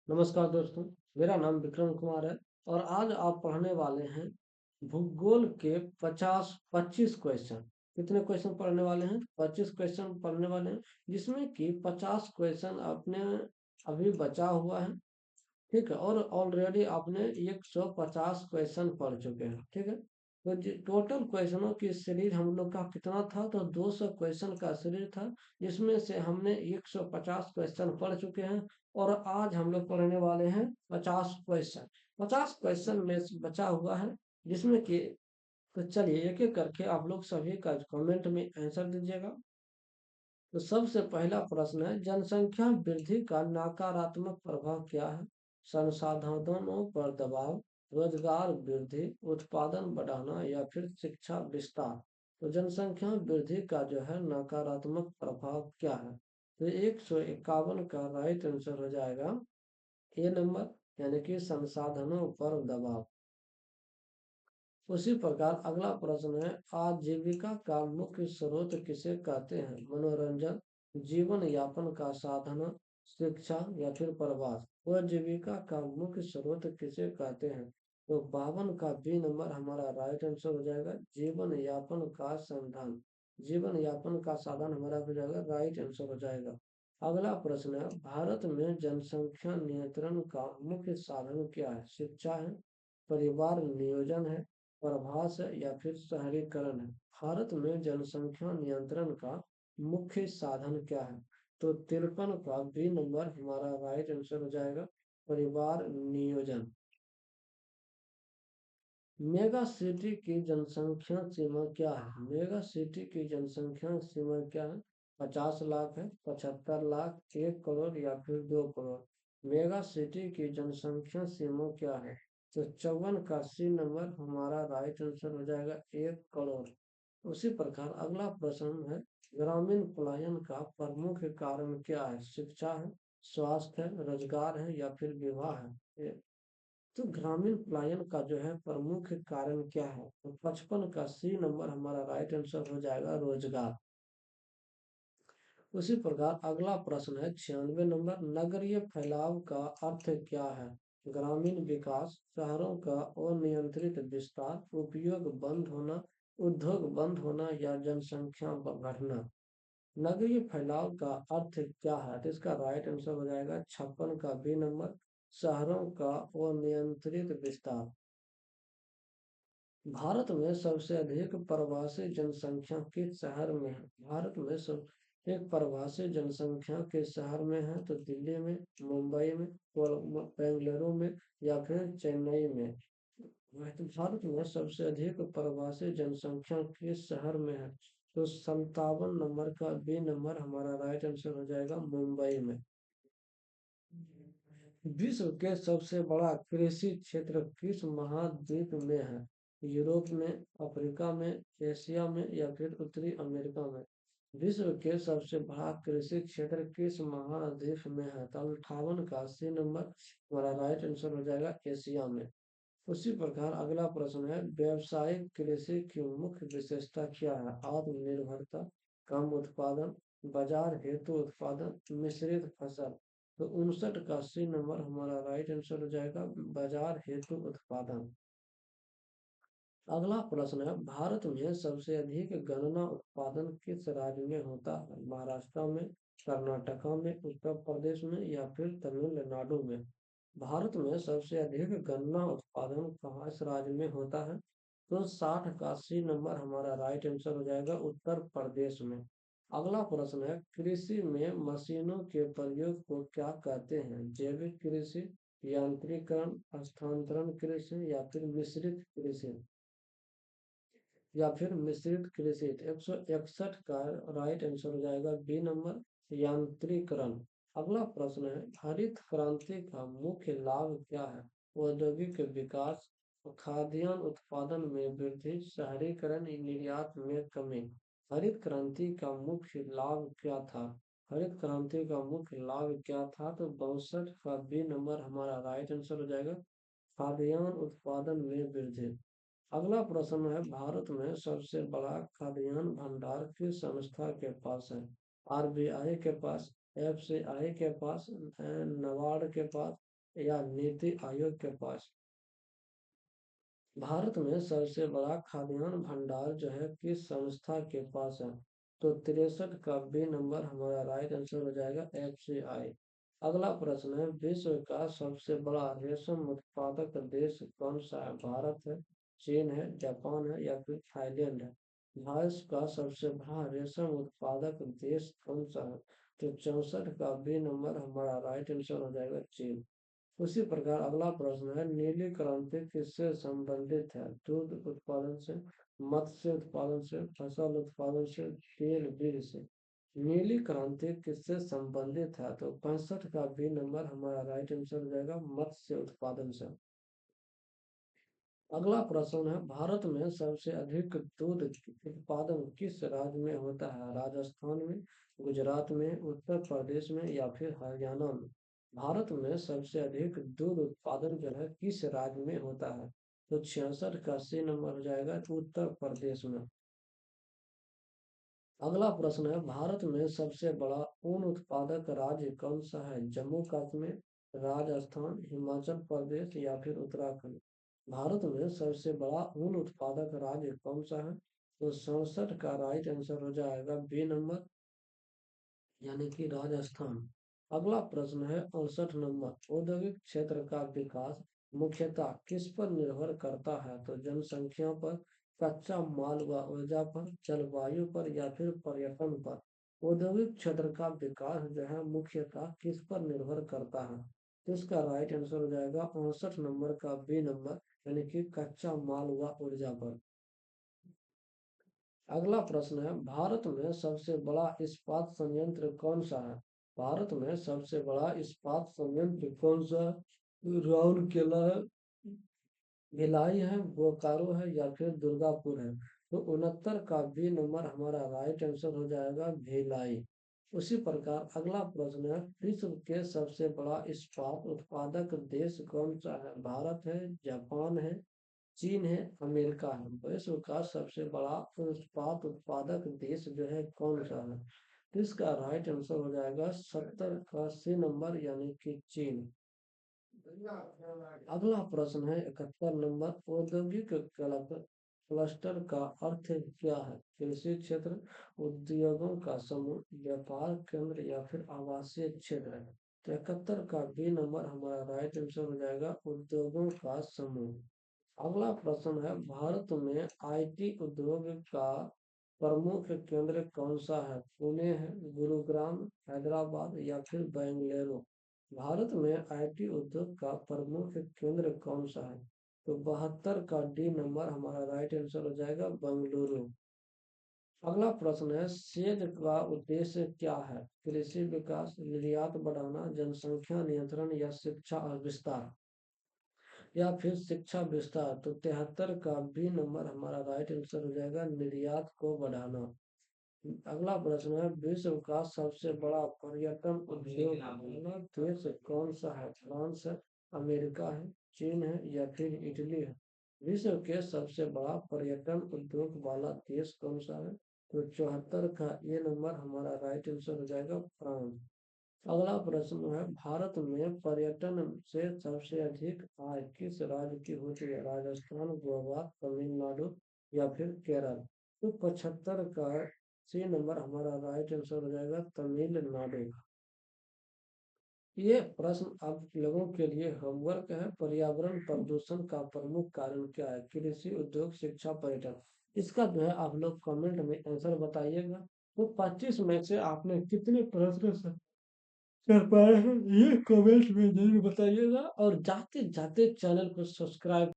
नमस्कार दोस्तों, मेरा नाम विक्रम कुमार है और आज आप पढ़ने वाले हैं भूगोल के 25 क्वेश्चन। कितने क्वेश्चन पढ़ने वाले हैं? 25 क्वेश्चन पढ़ने वाले हैं, जिसमें कि 50 क्वेश्चन आपने अभी बचा हुआ है। ठीक है, और ऑलरेडी आपने 150 क्वेश्चन पढ़ चुके हैं। ठीक है, तो टोटल क्वेश्चनों की सीरीज हम लोग का कितना था? तो 200 क्वेश्चन का सीरीज था, जिसमें से हमने 150 क्वेश्चन पढ़ चुके हैं। और आज हम लोग पढ़ने वाले हैं 50 क्वेश्चन। 50 क्वेश्चन में से बचा हुआ है, जिसमें कि तो चलिए एक एक करके आप लोग सभी का कमेंट में आंसर दीजिएगा। तो सबसे पहला प्रश्न है, जनसंख्या वृद्धि का नकारात्मक प्रभाव क्या है? संसाधनों पर दबाव, रोजगार वृद्धि, उत्पादन बढ़ाना या फिर शिक्षा विस्तार। तो जनसंख्या वृद्धि का जो है नकारात्मक प्रभाव क्या है? तो 151 का राइट आंसर हो जाएगा ए नंबर, यानी कि संसाधनों पर दबाव। उसी प्रकार अगला प्रश्न है, आजीविका का मुख्य स्रोत किसे कहते हैं? मनोरंजन, जीवन यापन का साधन, शिक्षा या फिर प्रवास। वह जीविका का मुख्य स्रोत किसे कहते हैं? तो 52 का बी नंबर हमारा राइट आंसर हो जाएगा, जीवन यापन का साधन। जीवन यापन का साधन हमारा हो जाएगा, राइट आंसर हो जाएगा। अगला प्रश्न है, भारत में जनसंख्या नियंत्रण का मुख्य साधन क्या है? शिक्षा है, परिवार नियोजन है, प्रवास है या फिर शहरीकरण है। भारत में जनसंख्या नियंत्रण का मुख्य साधन क्या है? तो 53 का बी नंबर हमारा राइट आंसर हो जाएगा, परिवार नियोजन। मेगा सिटी की जनसंख्या सीमा क्या है? मेगा सिटी की जनसंख्या सीमा क्या है? 50 लाख है, 75 लाख, 1 करोड़ या फिर 2 करोड़। मेगा सिटी की जनसंख्या सीमा क्या है? तो 54 का सी नंबर हमारा राइट आंसर हो जाएगा, 1 करोड़। उसी प्रकार अगला प्रश्न है, ग्रामीण पलायन का प्रमुख कारण क्या है? शिक्षा है, स्वास्थ्य है, रोजगार है या फिर विवाह है। तो ग्रामीण पलायन का जो है प्रमुख कारण क्या है? तो 55 का सी नंबर हमारा राइट आंसर हो जाएगा, रोजगार। उसी प्रकार अगला प्रश्न है 96 नंबर, नगरीय फैलाव का अर्थ क्या है? ग्रामीण विकास, शहरों का अनियंत्रित विस्तार, उपयोग बंद होना, उद्योग बंद होना या जनसंख्या बढ़ना। नगरीय फैलाव का अर्थ क्या है? तो इसका राइट आंसर हो जाएगा 56 का बी नंबर, शहरों का अनियंत्रित विस्तार। भारत में सबसे अधिक प्रवासी जनसंख्या किस शहर में है? भारत में सब एक प्रवासी जनसंख्या के शहर में है, तो दिल्ली में, मुंबई में, बेंगलुरु में या फिर चेन्नई में। तो भारत में सबसे अधिक प्रवासी जनसंख्या किस शहर में है? तो 57 नंबर का बी नंबर हमारा राइट आंसर हो जाएगा, मुंबई में। विश्व के सबसे बड़ा कृषि क्षेत्र किस महाद्वीप में है? यूरोप में, अफ्रीका में, एशिया में या फिर उत्तरी अमेरिका में। विश्व के सबसे बड़ा कृषि क्षेत्र किस महाद्वीप में है? तो 58 का सी नंबर हमारा राइट आंसर हो जाएगा, एशिया में। उसी प्रकार अगला प्रश्न है, व्यावसायिक कृषि की मुख्य विशेषता क्या है? आत्मनिर्भरता, कम उत्पादन, बाजार हेतु उत्पादन, मिश्रित फसल। तो 59 का सी नंबर हमारा राइट आंसर हो जाएगा, बाजार हेतु उत्पादन। अगला प्रश्न है, भारत में सबसे अधिक गन्ना उत्पादन किस राज्य में होता है? महाराष्ट्र में, कर्नाटका में, उत्तर प्रदेश में या फिर तमिलनाडु में। भारत में सबसे अधिक गन्ना उत्पादन कहाँ इस राज्य में होता है? तो 60 का सी नंबर हमारा राइट आंसर हो जाएगा, उत्तर प्रदेश में। अगला प्रश्न है, कृषि में मशीनों के प्रयोग को क्या कहते हैं? जैविक कृषि, यांत्रिकरण, स्थानांतरण कृषि या फिर मिश्रित कृषि। या फिर मिश्रित कृषि। 161 का राइट आंसर हो जाएगा, बी नंबर, यांत्रिकरण। अगला प्रश्न है, हरित क्रांति का मुख्य लाभ क्या है? औद्योगिक विकास, खाद्यान्न उत्पादन में वृद्धि, शहरीकरण, निर्यात में कमी। हरित क्रांति का मुख्य लाभ क्या था? हरित क्रांति का मुख्य लाभ क्या था? तो 62 का बी नंबर हमारा राइट आंसर हो जाएगा, खाद्यान्न उत्पादन में वृद्धि। अगला प्रश्न है, भारत में सबसे बड़ा खाद्यान्न भंडार किस संस्था के पास है? आरबीआई के पास, एफसीआई के पास, नाबार्ड के पास या नीति आयोग के पास? भारत में सबसे बड़ा खाद्यान्न भंडार जो है किस संस्था के पास है? तो 63 का बी नंबर हमारा राइट आंसर हो जाएगा, FCI। अगला प्रश्न है, विश्व का सबसे बड़ा रेशम उत्पादक देश कौन सा है? भारत है, चीन है, जापान है या फिर थाईलैंड है? भारत का सबसे बड़ा रेशम उत्पादक देश कौन सा है? तो 64 का बी नंबर हमारा राइट आंसर हो जाएगा, चीन। उसी प्रकार अगला प्रश्न है, नीली क्रांति किससे संबंधित है? दूध उत्पादन से, मत्स्य उत्पादन से, फसल उत्पादन से, तेल बीज से? नीली क्रांति किससे संबंधित है? तो 65 का बी नंबर हमारा राइट आंसर हो जाएगा, मत्स्य उत्पादन से। अगला प्रश्न है, भारत में सबसे अधिक दूध उत्पादन किस राज्य में होता है? राजस्थान में, गुजरात में, उत्तर प्रदेश में या फिर हरियाणा में? भारत में सबसे अधिक दूध उत्पादन जो है किस राज्य में होता है? तो 66 का सी नंबर हो जाएगा, उत्तर प्रदेश में। अगला प्रश्न है, भारत में सबसे बड़ा ऊन उत्पादक राज्य कौन सा है? जम्मू कश्मीर, राजस्थान, हिमाचल प्रदेश या फिर उत्तराखंड? भारत में सबसे बड़ा ऊन उत्पादक राज्य कौन सा है? तो 67 का राइट आंसर हो जाएगा, बी नंबर, यानी कि राजस्थान। अगला प्रश्न है 68 नंबर, औद्योगिक क्षेत्र का विकास मुख्यतः किस पर निर्भर करता है? तो जनसंख्या पर, कच्चा माल व ऊर्जा पर, जलवायु पर या फिर पर्यटन पर? औद्योगिक क्षेत्र का विकास जो है मुख्यतः किस पर निर्भर करता है? तो इसका राइट आंसर हो जाएगा 68 नंबर का बी नंबर, यानी कि कच्चा माल व ऊर्जा पर। अगला प्रश्न है, भारत में सबसे बड़ा इस्पात संयंत्र कौन सा है? भारत में सबसे बड़ा इस्पात संयंत्र कौन सा है? राउरकेला है, भिलाई है, बोकारो है या फिर दुर्गापुर है? तो 69 का बी नंबर हमारा राइट आंसर हो जाएगा, भिलाई। उसी प्रकार अगला प्रश्न है, विश्व के सबसे बड़ा इस्पात उत्पादक देश कौन सा है? भारत है, जापान है, चीन है, अमेरिका है? विश्व का सबसे बड़ा इस्पात उत्पादक देश जो है कौन सा है? तो इसका राइट आंसर हो जाएगा 70 का सी नंबर, यानी कि चीन। अगला प्रश्न है 71 नंबर, औद्योगिक क्लस्टर का अर्थ क्या है? कृषि क्षेत्र, उद्योगों का समूह, व्यापार केंद्र या फिर आवासीय क्षेत्र है? तो 71 का बी नंबर हमारा राइट आंसर हो जाएगा, उद्योगों का समूह। अगला प्रश्न है, भारत में IT उद्योग का प्रमुख केंद्र कौन सा है? पुणे है, गुरुग्राम, हैदराबाद या फिर बेंगलुरु? भारत में IT उद्योग का प्रमुख केंद्र कौन सा है? तो 72 का डी नंबर हमारा राइट आंसर हो जाएगा, बेंगलुरु। अगला प्रश्न है, सेज का उद्देश्य क्या है? कृषि विकास, निर्यात बढ़ाना, जनसंख्या नियंत्रण या शिक्षा और विस्तार? या फिर शिक्षा विस्तार? तो 73 का बी नंबर हमारा राइट आंसर हो जाएगा, निर्यात को बढ़ाना। अगला प्रश्न है, विश्व का सबसे बड़ा पर्यटन उद्योग वाला देश कौन सा है? फ्रांस है, अमेरिका है, चीन है या फिर इटली है? विश्व के सबसे बड़ा पर्यटन उद्योग वाला देश कौन सा है? तो 74 का ये नंबर हमारा राइट आंसर हो जाएगा, फ्रांस। अगला प्रश्न है, भारत में पर्यटन से सबसे अधिक आय किस राज्य की होती है? राजस्थान, गोवा, तमिलनाडु या फिर केरल? तो 75 का सी नंबर हमारा राइट आंसर हो जाएगा, तमिलनाडु। ये प्रश्न आप लोगों के लिए होमवर्क है, पर्यावरण प्रदूषण का प्रमुख कारण क्या है? कृषि, उद्योग, शिक्षा, पर्यटन? इसका जो है आप लोग कमेंट में आंसर बताइएगा। तो 25 में से आपने कितने प्रश्न कर पाए हैं, ये कमेंट में जरूर बताइएगा, और जाते जाते चैनल को सब्सक्राइब